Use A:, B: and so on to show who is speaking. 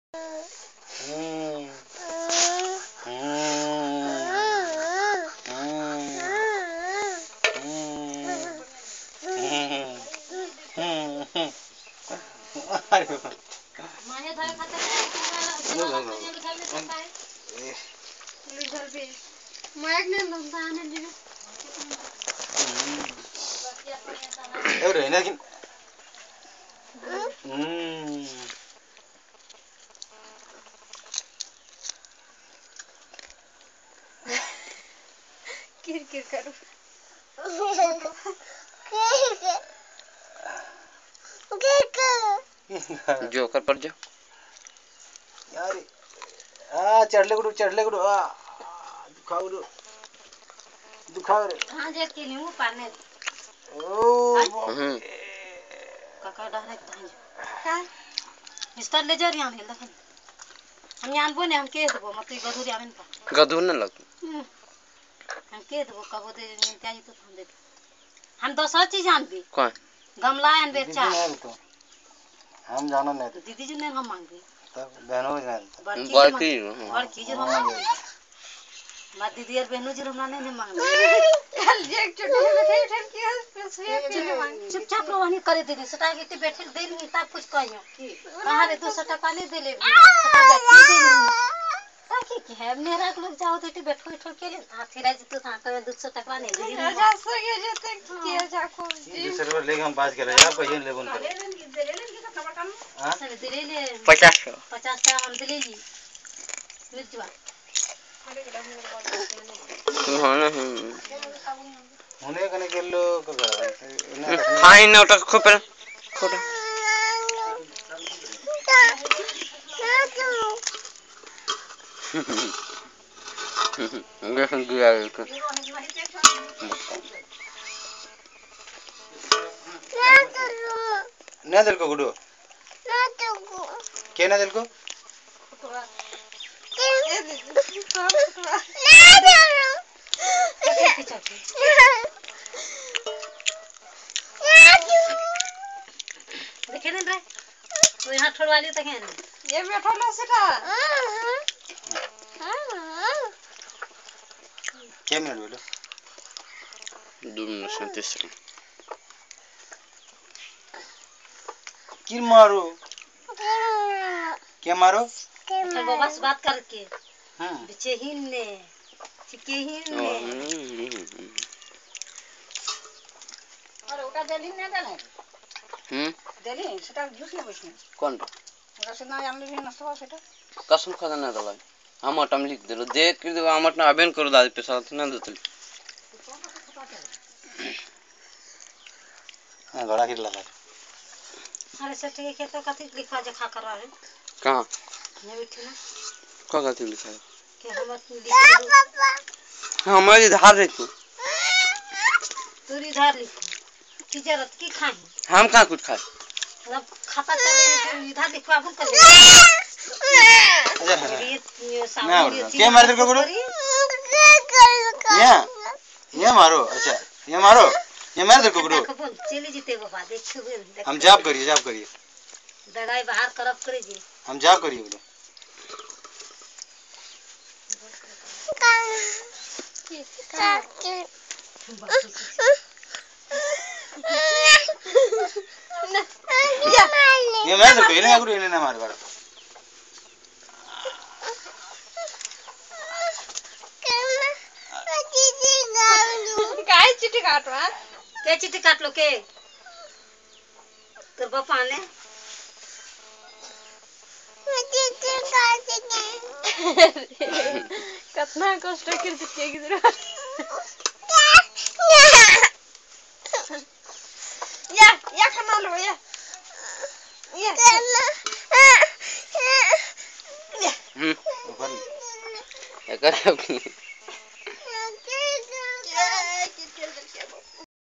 A: किर करो
B: जोकर पड़ जा
C: यार चढ़ले गुडू दुखाओ रे
A: हां जे के लियो पाने
C: ओ
A: काका डायरेक्ट हां मिस्टर ले जा रियान हेल देखन हम यान बोने हम के देबो मत गधुरी आवन का
B: गधुर न लग
A: हम के देबो कबो दे त्याई तो हम दे हम दोसर चीज जानबी
B: कौन
A: गमला एन बेचा
C: हम जानो नहीं
A: तो दीदी जी ने हम मांगी
C: तब बहनों जानता
A: बड़की जी हम मांगी मत दीदी और बहनों जी हमरा नहीं मांगना एक छोटे बैठे उठन की चुपचाप रोहनी करे दीदी सटा के बैठे दे नहीं ता कुछ कहियो कहां रे 200 टका ले दे ले सटा बैठे दे नहीं ताकि के है मेरा लोग जाओ तो बैठो बैठो के ले हाथी राज तो ता के 200 टका नहीं दे जा सके जते के जाको
C: जी सर्वर लेके हम पास करे या पहिए ले बन
A: ले कितना बड़ा काम हां सर दे ले
B: 50
A: टका हम दे ली मिर्चवा
B: होने
C: कने गेलो
B: हां इन ओटा खोपर खोटा देखन गया एक
C: ना दिल को गुडू के ना दिल को
A: देखे ना रे तो यहां छोड़वा ली तक ये बैठो ना सेटा
C: क्या मिनट बोलो
B: 2 मिनट 37 सेकंड
C: किर मारो क्या मारो
A: चल बाबा से बात करके
C: हां
A: बिचे ही ने चिके ही ने अरे ओका देली ने देले देली सेटा जूस ले बसने
B: कौन
A: ओका से ना जानले भी नसवा सेटा
B: कसम खा ना दला हम अटम लिख देलो देख के हम अटना अबेन करो दादी पे साथ ना देतल
C: हां घोड़ा किर लगा
A: अरे सेठ के खेत कथि लिखवा जे खा कर रहा है
B: कहां
A: ने बैठी ना
B: का कथि लिखा है
A: के हम लिख
B: हमारी धार रे तू
A: इधर लिख की जरूरत की खाई
B: हम कहां कुछ खाए
A: मतलब खाता चले इधर लिखवा भूल कर
C: क्या मार दे गुडू ये मारो अच्छा ये मारो ये मार दे गुडू
A: चली जीते बाबा देखिए
C: हम जाप करिए
A: दगाई बाहर करब करे जी
C: हम जाप करिए बोलो ये मैं तो कोई नहीं गुरु इन्हें ना मार बाड़ा
A: काय चिट्ठी काटवा के चिट्ठी काट लो के तोर बापा ने कितना कष्ट कर के गिर या खाना लो या
B: ऊपर